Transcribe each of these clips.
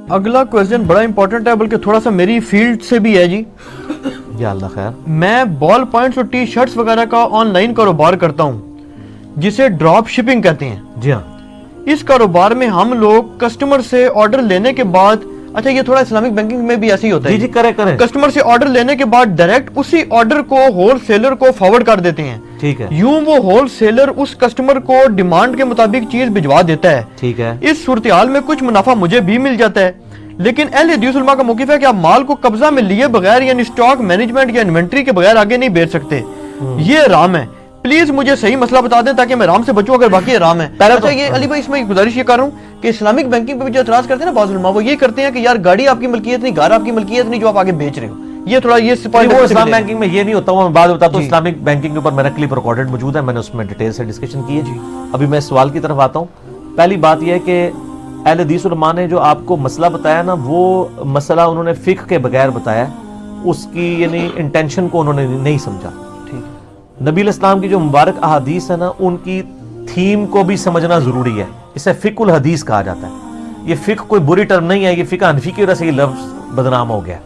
اگلا کویسچن بڑا امپورٹنٹ ہے, بلکہ تھوڑا سا میری فیلڈ سے بھی ہے جی. یا اللہ خیر. میں بال پوائنٹس اور ٹی شرٹس وغیرہ کا آن لائن کاروبار کرتا ہوں جسے ڈراپ شپنگ کہتے ہیں. جی ہاں. اس کاروبار میں ہم لوگ کسٹمر سے آرڈر لینے کے بعد, اچھا یہ تھوڑا اسلامک بینکنگ میں بھی ایسے ہی ہوتا ہے. جی جی کریں. کسٹمر سے آرڈر لینے کے بعد ڈائریکٹ اسی آرڈر کو ہول سیلر کو فارورڈ کر دیتے ہیں. ٹھیک ہے. یوں وہ ہول سیلر اس کسٹمر کو ڈیمانڈ کے مطابق چیز بھجوا دیتا ہے. ٹھیک ہے. اس صورتحال میں کچھ منافع مجھے بھی مل جاتا ہے, لیکن اہل حدیث علماء کا موقف ہے کہ آپ مال کو قبضہ میں لیے بغیر یعنی اسٹاک مینجمنٹ یا انوینٹری کے بغیر آگے نہیں بیچ سکتے. یہ حرام ہے. پلیز مجھے صحیح مسئلہ بتا دیں تاکہ میں حرام سے بچوں, اگر باقی حرام ہے. اچھا یہ علی بھائی اس میں ایک گزارش یہ کر رہا ہوں کہ اسلامک بینکنگ پہ بھی جو اعتراض کرتے ہیں نا بعض علماء, وہ یہ کرتے ہیں کہ یار گاڑی آپ کی ملکیت نہیں, گھر آپ کی ملکیت نہیں جو آپ آگے بیچ رہے ہو. یہ تھوڑا یہ وہ اسلام بینکنگ میں یہ نہیں ہوتا. میں بات بتاتا ہوں. اسلامک بینکنگ کے اوپر میرا کلپ ریکارڈڈ موجود ہے, میں نے اس میں ڈیٹیل سے ڈسکشن کی ہے. ابھی میں سوال کی طرف آتا ہوں. پہلی بات یہ ہے کہ اہل حدیث علماء نے جو آپ کو مسئلہ بتایا نا, وہ مسئلہ انہوں نے فقہ کے بغیر بتایا, اس کی یعنی انٹینشن کو انہوں نے نہیں سمجھا. نبی علیہ السلام کی جو مبارک احادیث ہے نا, ان کی تھیم کو بھی سمجھنا ضروری ہے. اسے فقہ الحدیث کہا جاتا ہے. یہ فقہ کوئی بری ٹرم نہیں ہے, یہ فقہ حنفی کی وجہ سے یہ لفظ بدنام ہو گیا.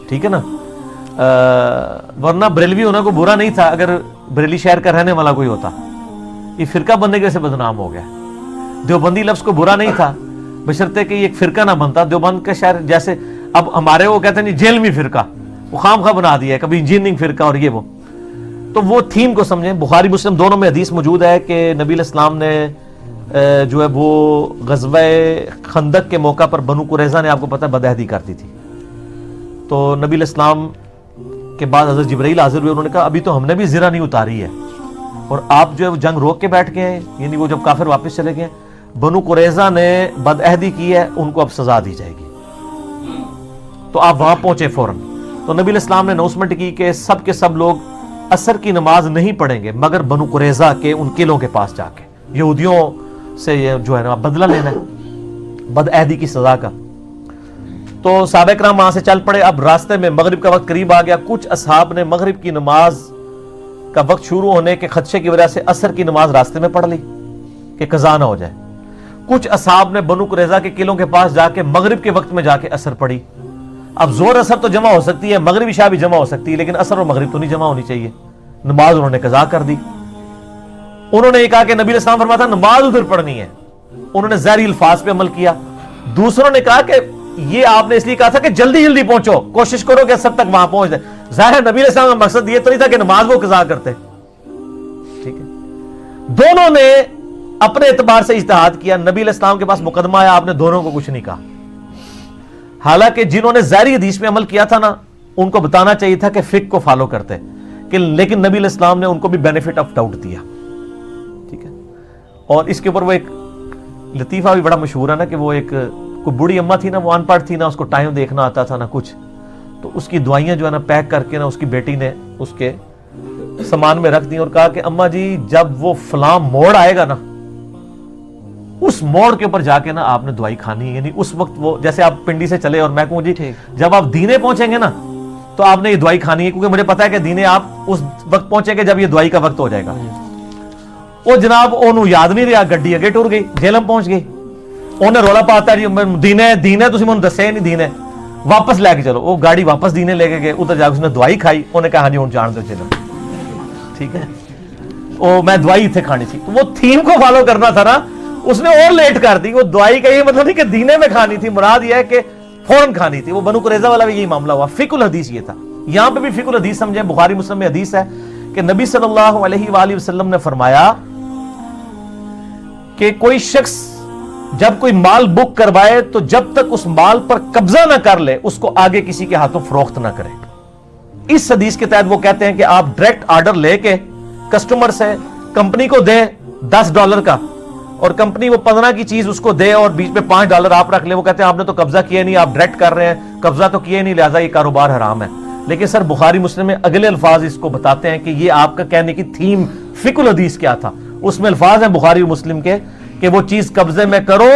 ٹھیک ہے نا. ورنہ بریلوی ہونا کوئی برا نہیں تھا اگر بریلی شہر کا رہنے والا کوئی ہوتا. یہ فرقہ بننے کی وجہ سے بدنام ہو گیا. دیوبندی لفظ کو برا نہیں تھا بشرطے کہ یہ ایک فرقہ نہ بنتا. دیوبند کا شہر جیسے اب ہمارے وہ کہتے ہیں جیل میں فرقہ, وہ خام خواہ بنا دیا ہے, کبھی انجینئرنگ فرقہ اور یہ وہ. تو وہ تھیم کو سمجھیں. بخاری مسلم دونوں میں حدیث موجود ہے کہ نبی علیہ السلام نے جو ہے وہ غزوہ خندق کے موقع پر بنو قریظہ نے آپ کو پتہ ہے بدعہدی کر دی تھی. تو نبی علیہ السلام کے بعد حضرت جبرائیل حاضر ہوئے, انہوں نے کہا ابھی تو ہم نے بھی زرہ نہیں اتاری ہے اور آپ جو ہے وہ جنگ روک کے بیٹھ گئے ہیں. یعنی وہ جب کافر واپس چلے گئے, بنو قریظہ نے بدعہدی کی ہے, ان کو اب سزا دی جائے گی. تو آپ وہاں پہنچے فوراً. تو نبی علیہ السلام نے اناؤنسمنٹ کی کہ سب کے سب لوگ عصر کی نماز نہیں پڑھیں گے مگر بنو قریظہ کے ان قلعوں کے پاس جا کے. یہودیوں سے یہ جو ہے نا بدلہ لینا ہے بدعہدی کی سزا کا. تو صحابہ کرام وہاں سے چل پڑے. اب راستے میں مغرب کا وقت قریب آ گیا. کچھ اصحاب نے مغرب کی نماز کا وقت شروع ہونے کے خدشے کی وجہ سے عصر کی نماز راستے میں پڑھ لی کہ قضا نہ ہو جائے. کچھ اصحاب نے بنو قریظہ کے قلعوں کے پاس جا کے مغرب کے وقت میں جا کے عصر پڑھی. اب زور اثر تو جمع ہو سکتی ہے, مغرب عشاء بھی جمع ہو سکتی ہے, لیکن عصر اور مغرب تو نہیں جمع ہونی چاہیے. نماز انہوں نے قضا کر دی. انہوں نے یہ کہا کہ نبی علیہ السلام فرماتا نماز ادھر پڑھنی ہے. انہوں نے ظاہری الفاظ پہ عمل کیا. دوسروں نے کہا کہ یہ آپ نے اس لیے کہا تھا کہ جلدی جلدی پہنچو, کوشش کرو کہ عصر تک وہاں پہنچ جائے. ظاہر نبی علیہ السلام کا مقصد یہ تو نہیں تھا کہ نماز وہ قضا کرتے. ٹھیک ہے. دونوں نے اپنے اعتبار سے اجتہاد کیا. نبی علیہ السلام کے پاس مقدمہ آیا, آپ نے دونوں کو کچھ نہیں کہا. حالانکہ جنہوں نے ظاہری حدیث میں عمل کیا تھا نا, ان کو بتانا چاہیے تھا کہ فقہ کو فالو کرتے کہ, لیکن نبی علیہ السلام نے ان کو بھی بینیفٹ آف ڈاؤٹ دیا. ٹھیک ہے. اور اس کے اوپر وہ ایک لطیفہ بھی بڑا مشہور ہے نا کہ وہ ایک کوئی بوڑھی اماں تھی نا, وہ ان پڑھ تھی نا, اس کو ٹائم دیکھنا آتا تھا نا کچھ, تو اس کی دعائیاں جو ہے نا پیک کر کے نا اس کی بیٹی نے اس کے سامان میں رکھ دی اور کہا کہ اماں جی جب وہ فلاں موڑ آئے گا نا, اس موڑ کے اوپر جا کے نا آپ نے دوائی کھانی. یعنی اس وقت وہ جیسے آپ پنڈی سے چلے اور میں کہوں جی جب آپ دینے پہنچیں گے نا تو آپ نے یہ دوائی کھانی ہے, کیونکہ مجھے پتا ہے کہ دینے آپ اس وقت پہنچیں گے جب یہ دوائی کا وقت ہو جائے گا. وہ جناب انہوں یاد نہیں رہا, گڈی اگے ٹور گئی, جیلم پہنچ گئی. انہیں رولا پاتا ہے جی دینے دینے تسی مجھے دسے نہیں دینے, واپس لے کے چلو. وہ گاڑی واپس دینے لے کے گئے, ادھر جا کے اس نے دوائی کھائی. انہیں کہا ہاں جی ہوں جان دو جیلم. ٹھیک ہے. وہ میں دوائی اتنے کھانی تھی. وہ تھیم کو فالو کرنا تھا نا, اس نے اور لیٹ کر دی. وہ دوائی کا یہ مطلب نہیں کہ دینے میں کھانی تھی, مراد یہ ہے کہ فوراً کھانی تھی. وہ بنو قریظہ والا بھی یہی معاملہ ہوا. فقہ الحدیث یہ تھا. یہاں پہ بھی فقہ الحدیث سمجھیں. بخاری مسلم میں حدیث ہے کہ نبی صلی اللہ علیہ وآلہ وسلم نے فرمایا کہ کوئی شخص جب کوئی مال بک کروائے تو جب تک اس مال پر قبضہ نہ کر لے اس کو آگے کسی کے ہاتھوں فروخت نہ کرے. اس حدیث کے تحت وہ کہتے ہیں کہ آپ ڈائریکٹ آرڈر لے کے کسٹمر سے کمپنی کو دیں $10 کا, اور کمپنی وہ 15 کی چیز اس کو دے اور بیچ میں $5 آپ رکھ لیں. وہ کہتے ہیں آپ نے تو قبضہ کیا نہیں, آپ ڈائریکٹ کر رہے ہیں, قبضہ تو کیا نہیں, لہٰذا یہ کاروبار حرام ہے. لیکن سر بخاری مسلم میں اگلے الفاظ اس کو بتاتے ہیں کہ یہ آپ کا کہنے کی تھیم فقہ الحدیث کیا تھا. اس میں الفاظ ہیں بخاری و مسلم کے کہ وہ چیز قبضے میں کرو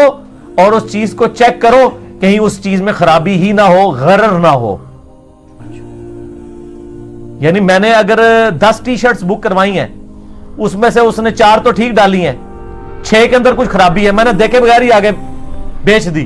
اور اس چیز کو چیک کرو کہیں اس چیز میں خرابی ہی نہ ہو, غرر نہ ہو. یعنی میں نے اگر 10 ٹی شرٹس بک کروائی ہیں, اس میں سے اس نے 4 تو ٹھیک ڈالی ہیں, 6 کے اندر کچھ خرابی ہے, میں نے دیکھے بغیر ہی آگے بیچ دی,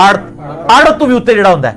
ਆੜਤ ਤੋਂ ਵੀ ਉੱਤੇ ਜਿਹੜਾ ਹੁੰਦਾ ਹੈ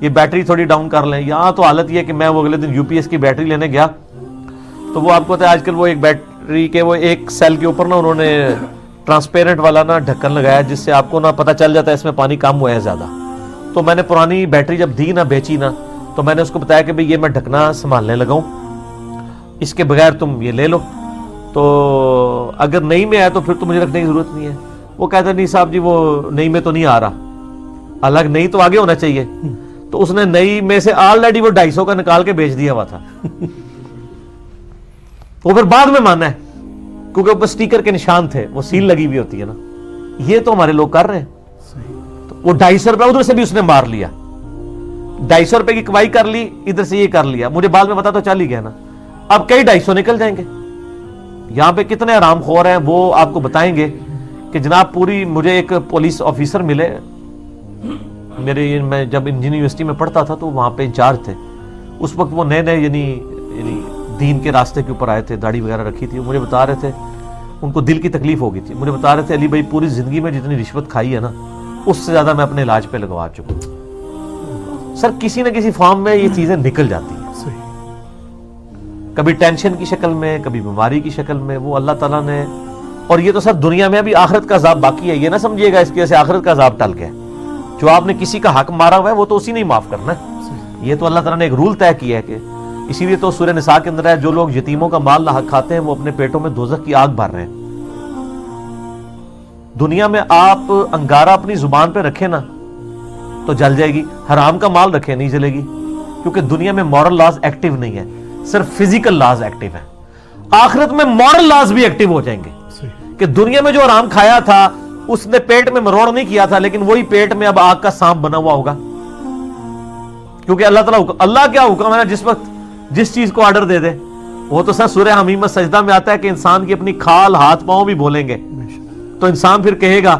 یہ بیٹری تھوڑی ڈاؤن کر لیں. یہاں تو حالت یہ ہے کہ میں وہ اگلے دن UPS کی بیٹری لینے گیا تو وہ آپ کو پتا ہے آج کل وہ ایک بیٹری کے وہ ایک سیل کے اوپر نا انہوں نے ٹرانسپیرنٹ والا نا ڈھکن لگایا جس سے آپ کو نا پتہ چل جاتا ہے اس میں پانی کم ہوا ہے زیادہ. تو میں نے پرانی بیٹری جب دی نا بیچی نا تو میں نے اس کو بتایا کہ بھئی یہ میں ڈھکنا سنبھالنے لگا ہوں, اس کے بغیر تم یہ لے لو, تو اگر نئی میں ہے تو پھر تو مجھے رکھنے کی ضرورت نہیں ہے. وہ کہتا نہیں صاحب جی وہ نئی میں تو نہیں آ رہا, الگ نئی تو آگے ہونا چاہیے. تو اس نے نئی میں سے آلریڈی وہ 250 کا نکال کے بیچ دیا ہوا تھا. وہ پھر بعد میں مانا ہے کیونکہ اوپر سٹیکر کے نشان تھے, وہ سیل لگی ہوئی ہوتی ہے نا. یہ تو ہمارے لوگ کر رہے ہیں. تو وہ 250 روپے ادھر سے بھی اس نے مار لیا, 250 روپے کی کمائی کر لی, ادھر سے یہ کر لیا. مجھے بعد میں پتا تو چل ہی گیا نا. اب کئی 250 نکل جائیں گے. یہاں پہ کتنے آرام خور ہیں وہ آپ کو بتائیں گے کہ جناب پوری. مجھے ایک پولیس آفیسر ملے میرے, میں جب انجینئرنگ یونیورسٹی میں پڑھتا تھا تو وہاں پہ انچارج تھے. اس وقت وہ نئے نئے یعنی دین کے راستے کے اوپر آئے تھے, داڑھی وغیرہ رکھی تھی. مجھے بتا رہے تھے ان کو دل کی تکلیف ہو گئی تھی. مجھے بتا رہے تھے علی بھائی پوری زندگی میں جتنی رشوت کھائی ہے نا اس سے زیادہ میں اپنے علاج پہ لگوا چکا ہوں. سر کسی نہ کسی فارم میں یہ چیزیں نکل جاتی ہیں, کبھی ٹینشن کی شکل میں, کبھی بیماری کی شکل میں. وہ اللہ تعالیٰ نے, اور یہ تو سر دنیا میں ابھی آخرت کا عذاب باقی ہے. یہ نہ سمجھیے گا اس کی وجہ سے آخرت کا عذاب ٹل گیا. جو آپ نے کسی کا حق مارا ہوا ہے وہ تو اسی نے معاف کرنا ہے. یہ تو اللہ تعالیٰ نے ایک رول طے کیا ہے کہ اسی لیے تو سورہ نساء کے اندر ہے جو لوگ یتیموں کا مال ناحق کھاتے ہیں وہ اپنے پیٹوں میں دوزخ کی آگ بھر رہے ہیں. دنیا میں آپ انگارہ اپنی زبان پہ رکھیں نا تو جل جائے گی, حرام کا مال رکھے نہیں جلے گی, کیونکہ دنیا میں مورل لاز ایکٹیو نہیں ہے, صرف فزیکل لاز ایکٹیو ہیں. آخرت میں مورل لاز بھی ایکٹیو ہو جائیں گے کہ دنیا میں جو حرام کھایا تھا اس نے پیٹ میں مروڑ نہیں کیا تھا, لیکن وہی پیٹ میں اب آگ کا سانپ بنا ہوا ہوگا. کیونکہ اللہ تعالیٰ اللہ کیا حکم ہے نا, جس وقت جس چیز کو آرڈر دے دے. وہ تو سر سورہ حمیمہ سجدہ میں آتا ہے کہ انسان کی اپنی کھال ہاتھ پاؤں بھی بولیں گے تو انسان پھر کہے گا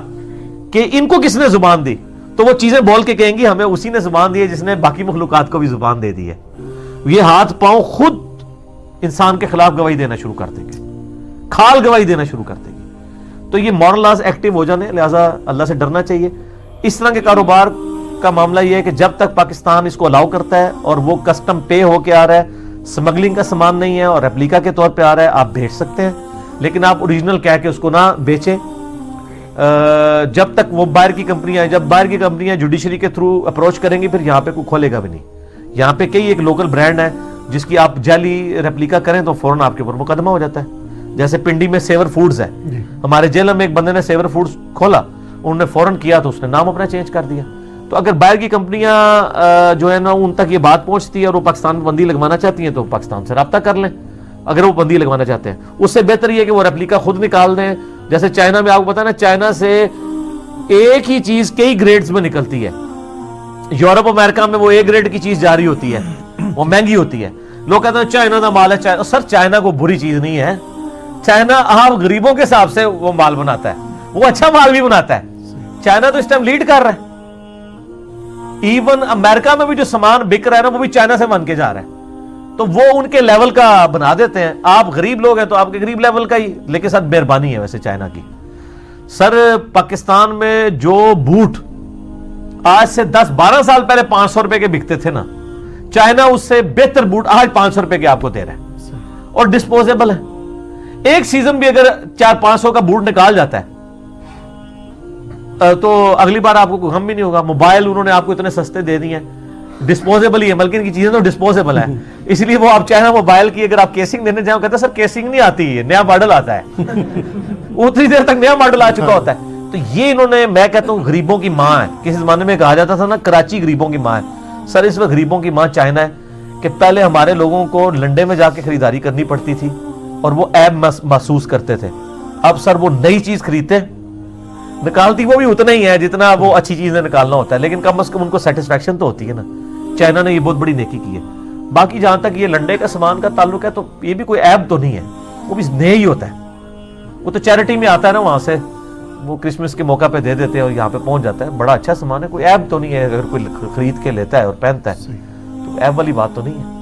کہ ان کو کس نے زبان دی, تو وہ چیزیں بول کے کہیں گی ہمیں اسی نے زبان دی ہے جس نے باقی مخلوقات کو بھی زبان دے دی ہے. یہ ہاتھ پاؤں خود انسان کے خلاف گواہی دینا شروع کر دیں گے, کھال گواہی دینا شروع کر دیں گے. تو یہ مورل لاز ایکٹیو ہو جانے, لہٰذا اللہ سے ڈرنا چاہیے. اس طرح کے کاروبار کا معاملہ یہ ہے کہ جب تک پاکستان اس کو الاؤ کرتا ہے اور وہ کسٹم پے ہو کے آ رہا ہے, سمگلنگ کا سامان نہیں ہے اور ریپلیکا کے طور پہ آ رہا ہے, آپ بھیج سکتے ہیں, لیکن آپ اوریجنل کہہ کے اس کو نہ بیچیں جب تک وہ باہر کی کمپنیاں ہیں. جب باہر کی کمپنیاں جوڈیشری کے تھرو اپروچ کریں گی پھر یہاں پہ کوئی کھولے گا بھی نہیں. یہاں پہ کئی ایک لوکل برانڈ ہے جس کی آپ جعلی ریپلیکا کریں تو فوراً آپ کے اوپر مقدمہ ہو جاتا ہے. جیسے پنڈی میں سیور فوڈز ہے, ہمارے جیل میں ایک بندے نے سیور فوڈز کھولا, انہوں نے فوراً کیا تو اس نے نام اپنا چینج کر دیا. تو اگر باہر کی کمپنیاں جو ہے نا ان تک یہ بات پہنچتی ہے اور وہ پاکستان میں بندی لگوانا چاہتی ہیں تو پاکستان سے رابطہ کر لیں اگر وہ بندی لگوانا چاہتے ہیں. اس سے بہتر یہ ہے کہ وہ ریپلیکا خود نکال دیں. جیسے چائنا میں آپ کو پتا ہے نا, چائنا سے ایک ہی چیز کئی گریڈز میں نکلتی ہے. یورپ امریکہ میں وہ ایک گریڈ کی چیز جاری ہوتی ہے, وہ مہنگی ہوتی ہے. لوگ کہتے ہیں چائنا کا مال ہے. سر چائنا کو بری چیز نہیں ہے, چائنا آپ غریبوں کے حساب سے وہ مال بناتا ہے, وہ اچھا مال بھی بناتا ہے. چائنا تو اس ٹائم لیڈ کر رہا ہے. ایون امریکہ میں بھی جو سامان بک رہا ہے نا وہ بھی چائنا سے بن کے جا رہا ہے. تو وہ ان کے لیول کا بنا دیتے ہیں. آپ غریب لوگ ہیں تو آپ کے غریب لیول کا ہی, لیکن سر مہربانی ہے ویسے چائنا کی. سر پاکستان میں جو بوٹ آج سے 10-12 سال پہلے 500 روپے کے بکتے تھے نا, چائنا اس سے بہتر بوٹ آج 500 روپے کے آپ کو دے رہا ہے اور ڈسپوزیبل ہے. ایک سیزن بھی اگر 400-500 کا بوٹ نکال جاتا ہے تو اگلی بار آپ کو کوئی غم بھی نہیں ہوگا. موبائل انہوں نے آپ کو اتنے سستے دے دیے ہیں, ڈسپوزیبل ہی ہے, بلکہ ان کی چیزیں تو ڈسپوزیبل ہے. اس لیے وہ آپ چائنا موبائل کی اگر آپ کیسنگ دینے جائیں کہتے ہیں سر کیسنگ نہیں آتی, نیا ماڈل آتا ہے. اتنی دیر تک نیا ماڈل آ چکا ہوتا ہے. تو یہ انہوں نے, میں کہتا ہوں غریبوں کی ماں ہے. کسی زمانے میں کہا جاتا تھا نا کراچی غریبوں کی ماں ہے. سر اس وقت غریبوں کی ماں چائنا ہے کہ پہلے ہمارے لوگوں کو لنڈے میں جا کے خریداری کرنی پڑتی تھی اور وہ عیب محسوس کرتے تھے. اب سر وہ نئی چیز خریدتے, نکالتی وہ بھی اتنا ہی ہے جتنا وہ اچھی چیزیں نکالنا ہوتا ہے, لیکن کم از کم ان کو سیٹسفیکشن تو ہوتی ہے نا. چائنا نے یہ بہت بڑی نیکی کی ہے. باقی جہاں تک یہ لنڈے کا سامان کا تعلق ہے تو یہ بھی کوئی عیب تو نہیں ہے, وہ بھی نیا ہی ہوتا ہے. وہ تو چیریٹی میں آتا ہے نا, وہاں سے وہ کرسمس کے موقع پہ دے دیتے ہیں اور یہاں پہ پہنچ جاتا ہے. بڑا اچھا سامان ہے, کوئی عیب تو نہیں ہے. اگر کوئی خرید کے لیتا ہے اور پہنتا ہے تو عیب والی بات تو نہیں ہے.